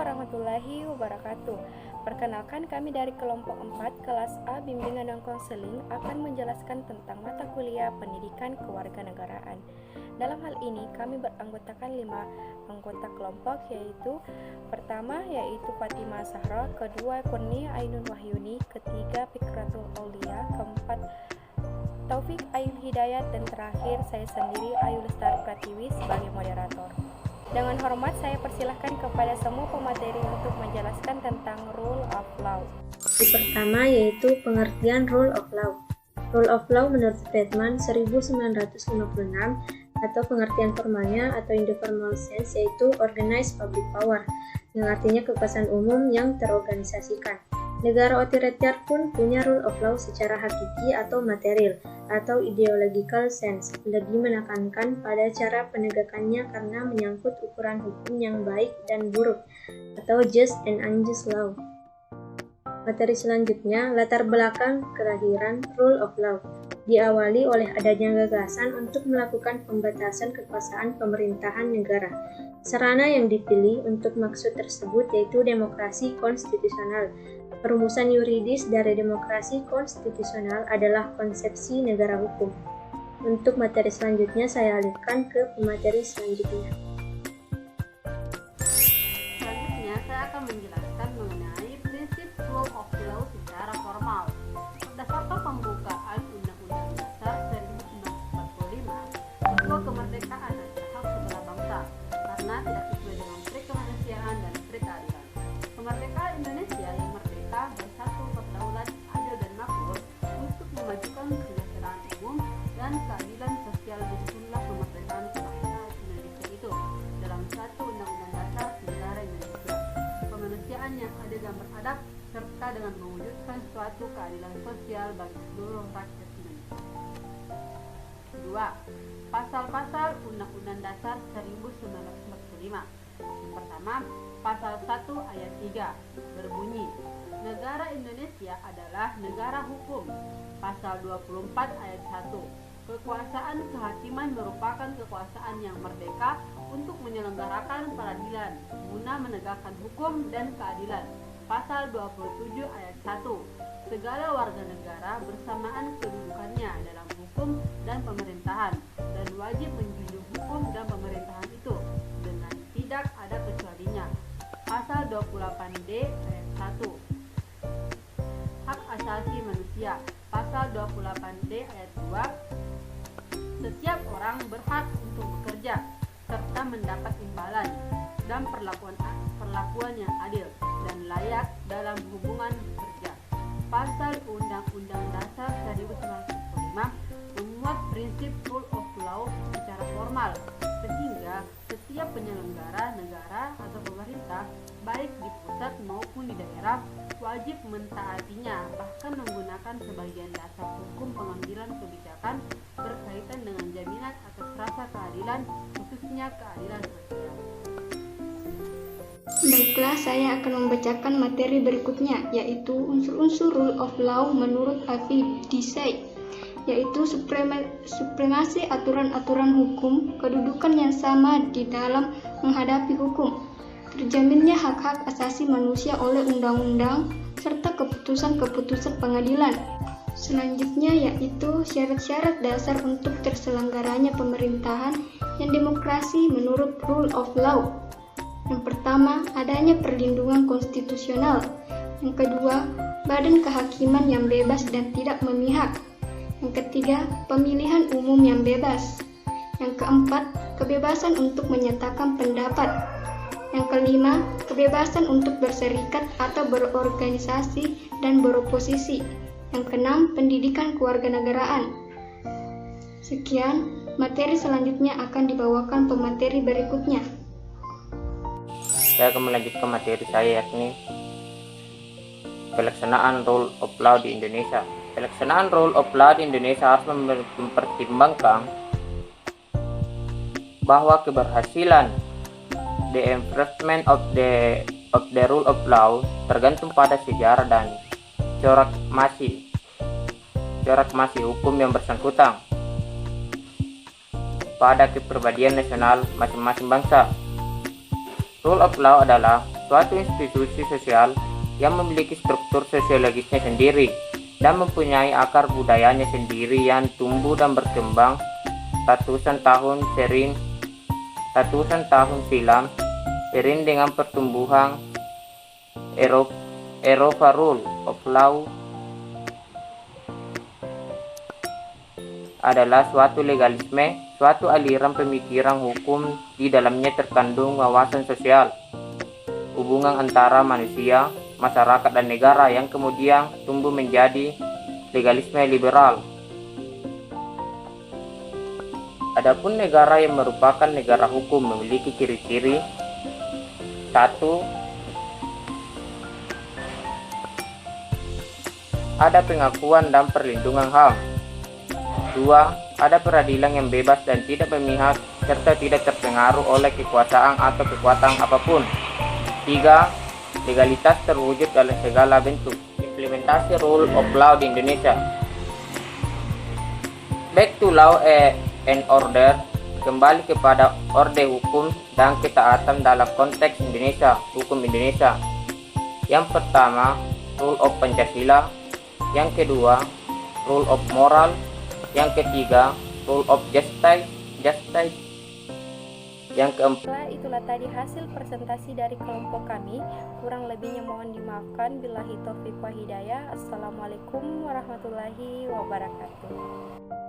warahmatullahi wabarakatuh. Perkenalkan, kami dari kelompok 4 kelas A Bimbingan dan Konseling akan menjelaskan tentang mata kuliah Pendidikan Kewarganegaraan. Dalam hal ini kami beranggotakan 5 anggota kelompok, yaitu pertama yaitu Fatimah Zahra, kedua Kurnia Ainun Wahyuni, ketiga Fikratul Aulia, keempat Taufik Ayu Hidayat, dan terakhir saya sendiri Ayu Lestari Pratiwi sebagai moderator. Dengan hormat saya persilahkan kepada semua pemateri untuk menjelaskan tentang Rule of Law. Yang pertama yaitu pengertian Rule of Law. Rule of Law menurut Friedman 1956 atau pengertian formalnya atau in the formal sense yaitu organized public power, yang artinya kekuasaan umum yang terorganisasikan. Negara otoriter pun punya rule of law secara hakiki atau material atau ideological sense, lebih menekankan pada cara penegakannya karena menyangkut ukuran hukum yang baik dan buruk atau just and unjust law. Materi selanjutnya, latar belakang kelahiran rule of law. Diawali oleh adanya gagasan untuk melakukan pembatasan kekuasaan pemerintahan negara. Sarana yang dipilih untuk maksud tersebut yaitu demokrasi konstitusional. Perumusan yuridis dari demokrasi konstitusional adalah konsepsi negara hukum. Untuk materi selanjutnya saya alihkan ke pemateri selanjutnya. Selanjutnya saya akan menjelaskan mengenai prinsip rule of law secara formal. Berdasarkan pembukaan Undang-Undang Dasar 1945, bahwa kemerdekaan adalah hak segala bangsa karena tidak sesuai dengan trik kemanusiaan dan trik keadilan. Kemerdekaan Indonesia yang merdeka, bersatu, berdaulat, adil dan makmur untuk memajukan kesejahteraan umum dan keadilan sosial disusunlah kemerdekaan kebangsaan Indonesia itu dalam satu Undang-Undang Dasar Negara Indonesia. Kemanusiaan yang adil dan beradab serta dengan mewujudkan suatu keadilan sosial bagi seluruh rakyat Indonesia. 2. Pasal-pasal Undang-Undang Dasar 1945. Yang pertama, pasal 1 ayat 3 berbunyi, negara Indonesia adalah negara hukum. Pasal 24 ayat 1, kekuasaan kehakiman merupakan kekuasaan yang merdeka untuk menyelenggarakan peradilan guna menegakkan hukum dan keadilan. Pasal 27 ayat 1, segala warga negara bersamaan kedudukannya dalam hukum dan pemerintahan dan wajib menjunjung hukum dan pemerintahan itu dengan tidak ada kecualinya. Pasal 28D ayat 1, hak asasi manusia. Pasal 28D ayat 2, setiap orang berhak untuk bekerja serta mendapat imbalan dan perlakuan yang adil dan layak dalam hubungan kerja. Pasal Undang-Undang Dasar 1945 memuat prinsip rule of law secara formal, sehingga setiap penyelenggara negara atau pemerintah, baik di pusat maupun di daerah, wajib mentaatinya, bahkan menggunakan sebagian dasar hukum pengambilan kebijakan berkaitan dengan jaminan atas rasa keadilan, khususnya keadilan sosial. Baiklah, saya akan membacakan materi berikutnya, yaitu unsur-unsur rule of law menurut Avi Dicey, yaitu supremasi aturan-aturan hukum, kedudukan yang sama di dalam menghadapi hukum, terjaminnya hak-hak asasi manusia oleh undang-undang, serta keputusan-keputusan pengadilan. Selanjutnya yaitu syarat-syarat dasar untuk terselenggaranya pemerintahan yang demokrasi menurut rule of law. Yang pertama, adanya perlindungan konstitusional. Yang kedua, badan kehakiman yang bebas dan tidak memihak. Yang ketiga, pemilihan umum yang bebas. Yang keempat, kebebasan untuk menyatakan pendapat. Yang kelima, kebebasan untuk berserikat atau berorganisasi dan beroposisi. Yang keenam, pendidikan kewarganegaraan. Sekian, materi selanjutnya akan dibawakan pemateri berikutnya. Saya akan melanjutkan materi saya, yakni pelaksanaan rule of law di Indonesia. Pelaksanaan rule of law di Indonesia harus mempertimbangkan bahwa keberhasilan the enforcement of the rule of law tergantung pada sejarah dan corak masih hukum yang bersangkutan pada kepribadian nasional masing-masing bangsa. Rule of law adalah suatu institusi sosial yang memiliki struktur sosiologisnya sendiri dan mempunyai akar budayanya sendiri yang tumbuh dan berkembang ratusan tahun silam sering dengan pertumbuhan Eropa. Rule of law adalah suatu legalisme, suatu aliran pemikiran hukum di dalamnya terkandung wawasan sosial, hubungan antara manusia, masyarakat dan negara yang kemudian tumbuh menjadi legalisme liberal. Adapun negara yang merupakan negara hukum memiliki ciri-ciri: 1. Ada pengakuan dan perlindungan HAM. 2. Ada peradilan yang bebas dan tidak memihak serta tidak terpengaruh oleh kekuasaan atau kekuatan apapun. 3. Legalitas terwujud dalam segala bentuk. Implementasi rule of law di Indonesia. Back to law and order, kembali kepada orde hukum dan ketaatan dalam konteks Indonesia, hukum Indonesia. Yang pertama, rule of Pancasila. Yang kedua, rule of moral. Yang ketiga, rule of justice. Yang keempat, Itulah tadi hasil presentasi dari kelompok kami. Kurang lebihnya mohon dimaafkan. Billahi taufiq wa hidayah. Assalamualaikum warahmatullahi wabarakatuh.